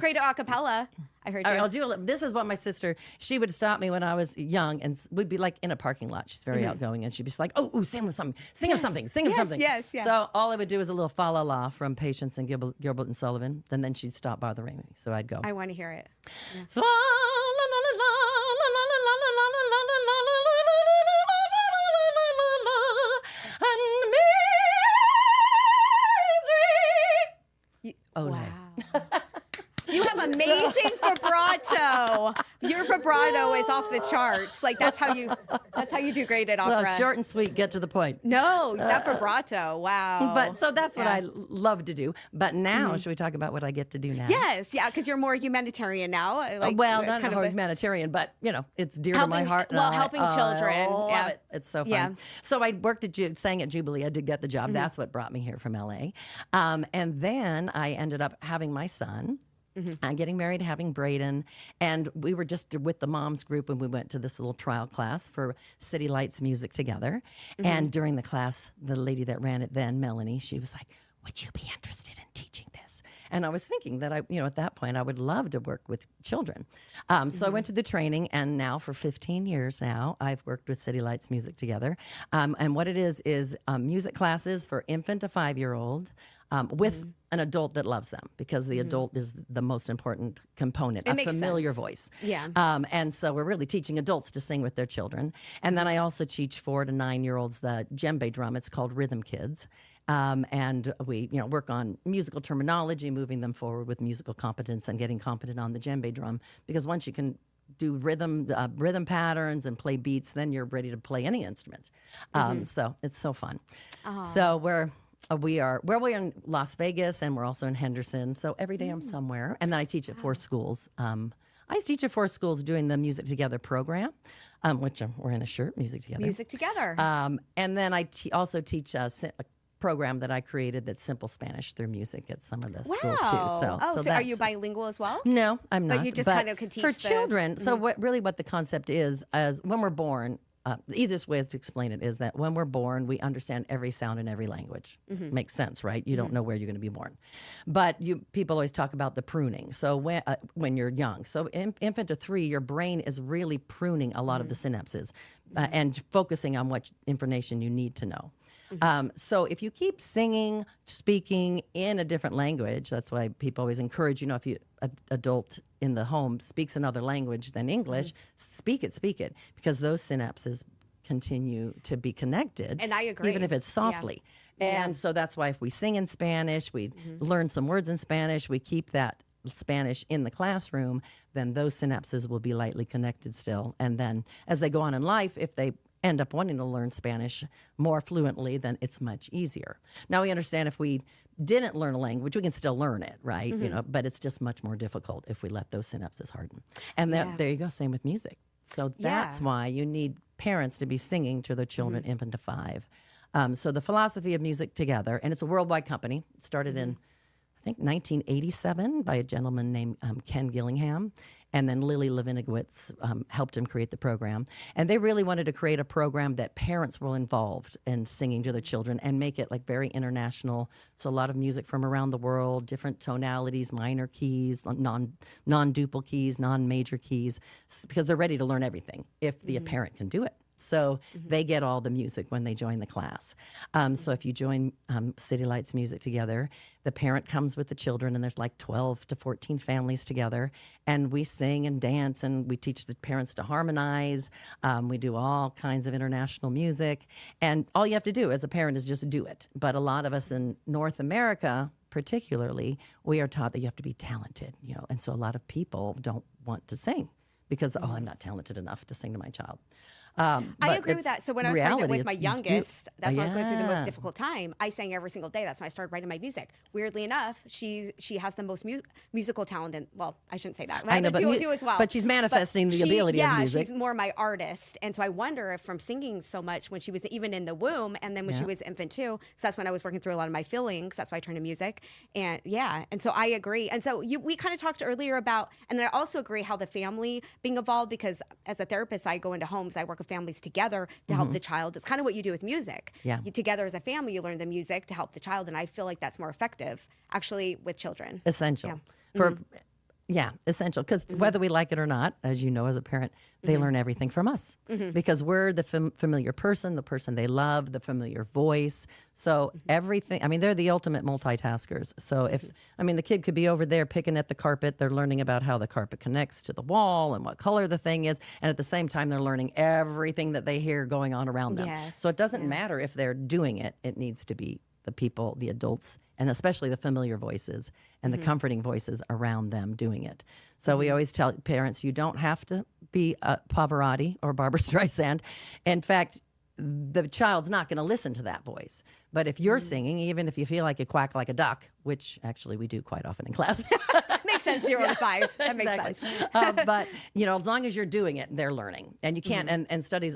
great at acapella. I heard you. I'll do. This is what my sister. She would stop me when I was young, and we'd be like in a parking lot. She's very outgoing, and she'd be just like, "Oh, sing him something, sing him something, sing him something." Yes, yeah. So all I would do is a little fa la la from Patience and Gilbert and Sullivan. And then she'd stop bothering me, so I'd go. I want to hear it. Yeah. Fa la la la la la la la la la la la la la la la and misery. Oh, Wow. no. You have amazing vibrato. Your vibrato is off the charts. Like that's how you do great at opera. So short and sweet, get to the point. No, that vibrato. Wow. But so that's what I love to do. But now, should we talk about what I get to do now? Yes, yeah, because you're more humanitarian now. Like, well, it's not kind a of humanitarian, but it's dear to my heart. Well, helping children. Love it. It's so fun. Yeah. So I worked at sang at Jubilee. I did get the job. That's what brought me here from LA. And then I ended up having my son. Getting married, having Braden, and we were just with the moms group when we went to this little trial class for City Lights Music Together. And during the class, the lady that ran it then, Melanie, she was like, "Would you be interested in teaching this?" And I was thinking that at that point, I would love to work with children. So I went to the training, and now for 15 years now, I've worked with City Lights Music Together. And what it is music classes for infant to 5-year-old with an adult that loves them, because the adult is the most important component, a familiar voice. Yeah. And so we're really teaching adults to sing with their children. And then I also teach 4 to 9-year-olds the djembe drum. It's called Rhythm Kids. And we work on musical terminology, moving them forward with musical competence and getting competent on the djembe drum, because once you can do rhythm patterns and play beats, then you're ready to play any instrument. So it's so fun. So we're in Las Vegas, and we're also in Henderson. So every day I'm somewhere, and then I teach at 4 schools. I teach at 4 schools doing the Music Together program, which we're in a shirt, Music Together. Music Together. And then I also teach a program that I created that's simple Spanish through music at some of the schools too. So are you bilingual as well? No, I'm not. But you just kind of can teach for children. So what the concept is when we're born. The easiest way to explain it is that when we're born, we understand every sound in every language. Makes sense, right? You don't know where you're going to be born. But people always talk about the pruning. So when you're young, so infant to 3, your brain is really pruning a lot of the synapses and focusing on what information you need to know. So if you keep singing, speaking in a different language, that's why people always encourage, if you adult in the home speaks another language than English, speak it, because those synapses continue to be connected. And I agree. Even if it's softly. Yeah. And so that's why if we sing in Spanish, we learn some words in Spanish, we keep that Spanish in the classroom, then those synapses will be lightly connected still. And then as they go on in life, if they end up wanting to learn Spanish more fluently, then it's much easier. Now we understand if we didn't learn a language, we can still learn it, right? But it's just much more difficult if we let those synapses harden. And there you go, same with music. So that's why you need parents to be singing to their children, infant to 5. So the philosophy of Music Together, and it's a worldwide company. It started in, I think, 1987 by a gentleman named Ken Gillingham. And then Lily Levinowitz helped him create the program. And they really wanted to create a program that parents were involved in singing to their children and make it like very international. So a lot of music from around the world, different tonalities, minor keys, non-duple keys, non-major keys, because they're ready to learn everything if the parent can do it. So they get all the music when they join the class. So if you join City Lights Music Together, the parent comes with the children, and there's like 12 to 14 families together, and we sing and dance, and we teach the parents to harmonize. We do all kinds of international music, and all you have to do as a parent is just do it. But a lot of us in North America, particularly, we are taught that you have to be talented, and so a lot of people don't want to sing because, I'm not talented enough to sing to my child. I agree with that. So when I was pregnant with my youngest, that's when I was going through the most difficult time. I sang every single day. That's when I started writing my music. Weirdly enough, she has the most musical talent. And well, I shouldn't say that. I know, but as well. But she's manifesting the ability of music. Yeah, she's more my artist. And so I wonder if from singing so much when she was even in the womb, and then when she was infant too, because that's when I was working through a lot of my feelings. That's why I turned to music. And and so I agree. And so we kind of talked earlier about, and then I also agree how the family being involved, because as a therapist, I go into homes, I work with families together to help the child. It's kind of what you do with music. Yeah. Together as a family, you learn the music to help the child, and I feel like that's more effective actually with children. Essential. Yeah. Yeah, essential. Because whether we like it or not, as you know, as a parent, they learn everything from us because we're the familiar person, the person they love, the familiar voice. So everything, I mean, they're the ultimate multitaskers. So the kid could be over there picking at the carpet. They're learning about how the carpet connects to the wall and what color the thing is. And at the same time, they're learning everything that they hear going on around them. Yes. So it doesn't matter if they're doing it. It needs to be the people, the adults, and especially the familiar voices and the comforting voices around them doing it. So we always tell parents, you don't have to be Pavarotti or Barbara Streisand. In fact, the child's not going to listen to that voice. But if you're singing, even if you feel like you quack like a duck, which actually we do quite often in class. Makes sense, 0 to 5. That makes sense. But, as long as you're doing it, they're learning. And you can't, and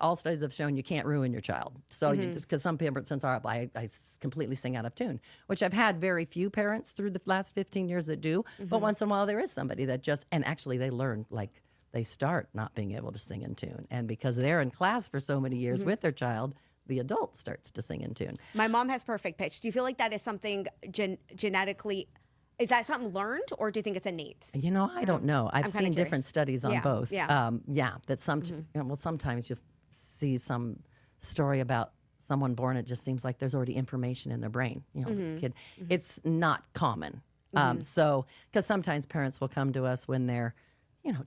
all studies have shown you can't ruin your child. So, because some parents are, I completely sing out of tune, which I've had very few parents through the last 15 years that do. But once in a while, there is somebody that and actually they learn, like, they start not being able to sing in tune. And because they're in class for so many years with their child, the adult starts to sing in tune. My mom has perfect pitch. Do you feel like that is something genetically, is that something learned, or do you think it's innate? I don't know. I've seen different studies on both. Yeah. That sometimes you see some story about someone born, it just seems like there's already information in their brain. The kid. It's not common. So, because sometimes parents will come to us when they're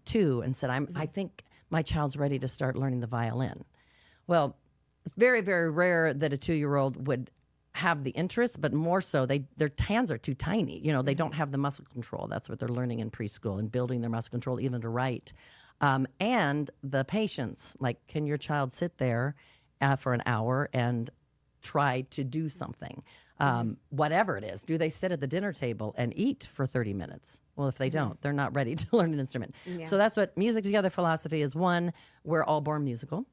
2 and said, I think my child's ready to start learning the violin. Well, it's very, very rare that a 2-year-old would have the interest, but more so their hands are too tiny. They don't have the muscle control. That's what they're learning in preschool and building their muscle control even to write. And the patience, like, can your child sit there for an hour and try to do something? Whatever it is. Do they sit at the dinner table and eat for 30 minutes? Well, if they don't, they're not ready to learn an instrument. Yeah. So that's what Music Together philosophy is. 1, we're all born musical.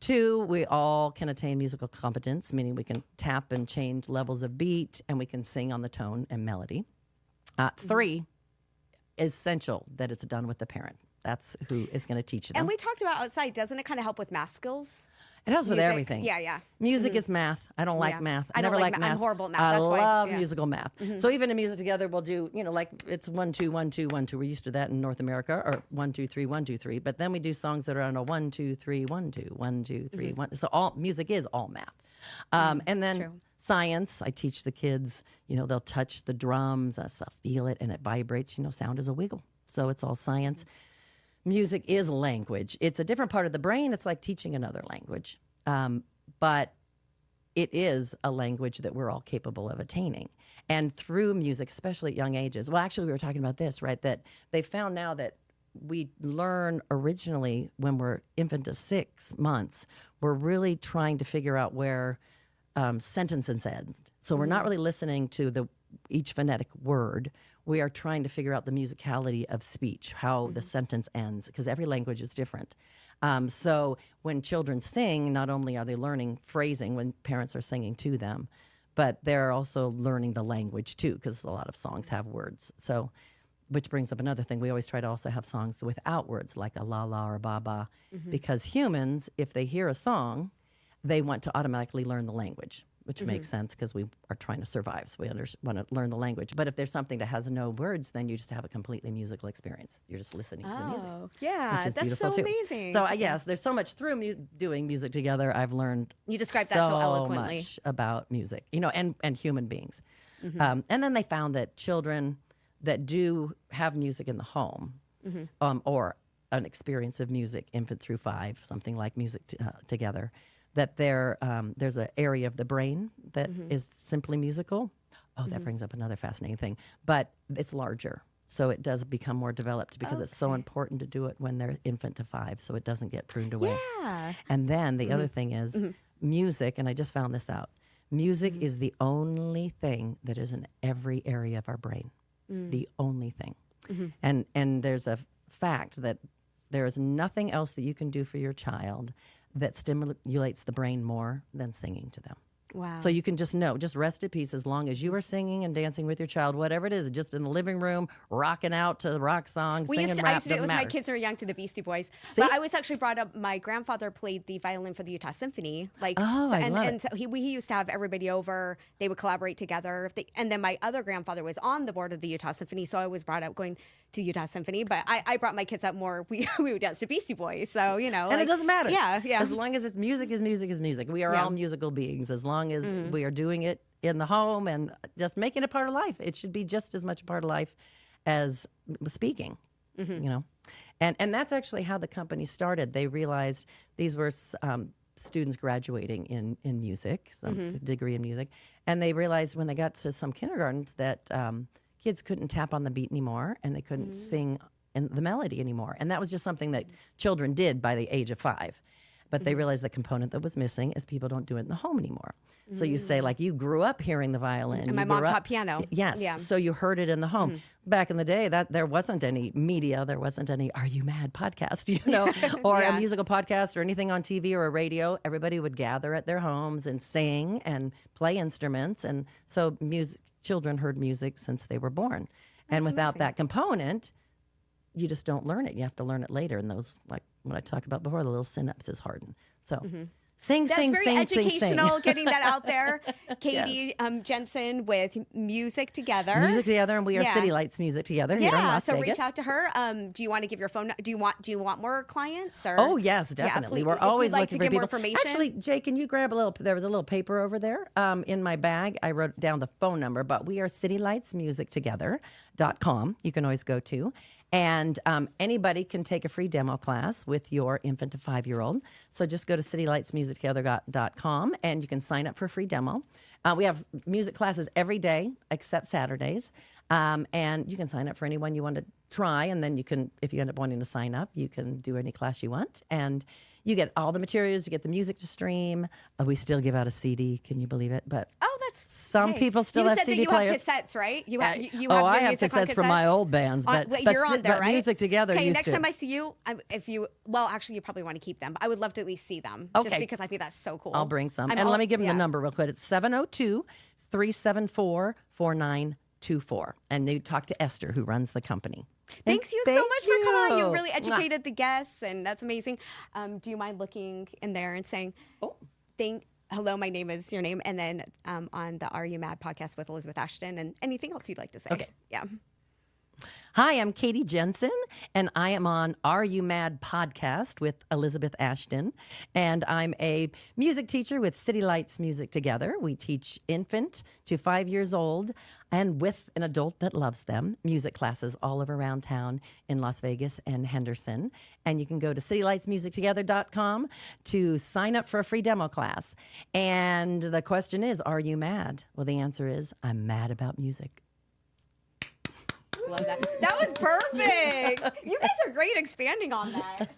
2, we all can attain musical competence, meaning we can tap and change levels of beat, and we can sing on the tone and melody. 3, essential that it's done with the parent. That's who is going to teach them. And we talked about outside. Doesn't it kind of help with math skills? It helps with everything. Yeah. Music is math. I don't like math. I never like math. I'm horrible at math. I That's love musical math. So even in Music Together, we'll do, like it's 1, 2, 1, 2, 1, 2. We're used to that in North America, or 1, 2, 3, 1, 2, 3. But then we do songs that are on a 1, 2, 3, 1, 2, 1, 2, 3, 1. So all music is all math. And then science, I teach the kids, they'll touch the drums, they'll feel it, and it vibrates. Sound is a wiggle. So it's all science. Music is language. It's a different part of the brain. It's like teaching another language. But it is a language that we're all capable of attaining. And through music, especially at young ages, well, actually, we were talking about this, right? That they found now that we learn originally when we're infant to 6 months, we're really trying to figure out where sentences end. So we're not really listening to each phonetic word. We are trying to figure out the musicality of speech, how the sentence ends, because every language is different. So when children sing, not only are they learning phrasing when parents are singing to them, but they're also learning the language too, because a lot of songs have words. So, which brings up another thing. We always try to also have songs without words, like a la la or ba ba, because humans, if they hear a song, they want to automatically learn the language, which makes sense because we are trying to survive, so we want to learn the language. But if there's something that has no words, then you just have a completely musical experience. You're just listening to the music. Yeah, which is that's beautiful so too. Amazing. So yes, there's so much through doing music together. I've learned you described that so eloquently much about music, and human beings. And then they found that children that do have music in the home, or an experience of music, infant through 5, something like Music Together, that there's an area of the brain that is simply musical. Oh, that brings up another fascinating thing. But it's larger, so it does become more developed because it's so important to do it when they're infant to 5, so it doesn't get pruned away. Yeah. And then the other thing is music, and I just found this out. Music is the only thing that is in every area of our brain. The only thing. And there's a fact that there is nothing else that you can do for your child that stimulates the brain more than singing to them. Wow. So you can just know, just rest at peace as long as you are singing and dancing with your child, whatever it is, just in the living room, rocking out to the rock songs, singing I rap, used to do it doesn't with my matter. kids who were young to the Beastie Boys. See? But I was actually brought up, my grandfather played the violin for the Utah Symphony. Like, Oh, I love and it. so he used to have everybody over. They would collaborate together. And then my other grandfather was on the board of the Utah Symphony. So I was brought up going to Utah Symphony. But I brought my kids up more. We would dance to Beastie Boys. So, you know. And it doesn't matter. Yeah, yeah. As long as it's music is music is music. We are Yeah. all musical beings. As long as we are doing it in the home and just making it part of life. It should be just as much a part of life as speaking, you know. And that's actually how the company started. They realized these were students graduating in music, some degree in music. And they realized when they got to some kindergartens that kids couldn't tap on the beat anymore and they couldn't sing in the melody anymore. And that was just something that children did by the age of 5. But they realized the component that was missing is people don't do it in the home anymore. So you say, like, you grew up hearing the violin. And my you mom grew up- taught piano. Yes. Yeah. So you heard it in the home. Back in the day, that there wasn't any media, there wasn't any "Are You Mad" podcast, you know, or a Yeah. musical podcast or anything on TV or a radio. Everybody would gather at their homes and sing and play instruments, and so children heard music since they were born. And without amazing. that component, you just don't learn it. You have to learn it later, and those, like what I talked about before, the little synapses harden. So. Sing, That's sing, very sing, educational, sing, getting that out there. Katie Jensen with Music Together. Music Together, and we are Yeah. City Lights Music Together here in Yeah, Las so Vegas. reach out to her. Do you want to give your phone? Do you want more clients? Or? Oh yes, definitely. please, We're if you'd always like looking to for give more people. information. Actually, Jay, can you grab a little? There was a little paper over there in my bag. I wrote down the phone number, but we are citylightsmusictogether.com. You can always go to. And anybody can take a free demo class with your infant to 5-year-old. So just go to citylightsmusictogether.com and you can sign up for a free demo. We have music classes every day except Saturdays. And you can sign up for any one you want to try. And then you can, if you end up wanting to sign up, you can do any class you want. And you get all the materials, you get the music to stream. We still give out a CD. Can you believe it? But Oh, that's some people still you have said CD that you players. have cassettes, right? You have I your have music on cassettes from my old bands, but you're on there, but right? Music Together Okay, used next to. time I see you, actually, you probably want to keep them, but I would love to at least see them, just Okay. because I think that's so cool. I'll bring some. I'm And all- let me give them yeah. the number real quick. It's 702-374-4924. And you talk to Esther, who runs the company. Thanks you Thank so much for coming on. You you. really Mwah. educated the guests, and that's amazing. Do you mind looking in there and saying, hello, my name is your name, and then on the Are You Mad podcast with Elizabeth Ashton, and anything else you'd like to say? Okay. Yeah. Hi, I'm Katie Jensen, and I am on Are You Mad podcast with Elizabeth Ashton. And I'm a music teacher with City Lights Music Together. We teach infant to 5 years old and with an adult that loves them, music classes all over around town in Las Vegas and Henderson. And you can go to citylightsmusictogether.com to sign up for a free demo class. And the question is, are you mad? Well, the answer is, I'm mad about music. Love that. That was perfect. You guys are great expanding on that.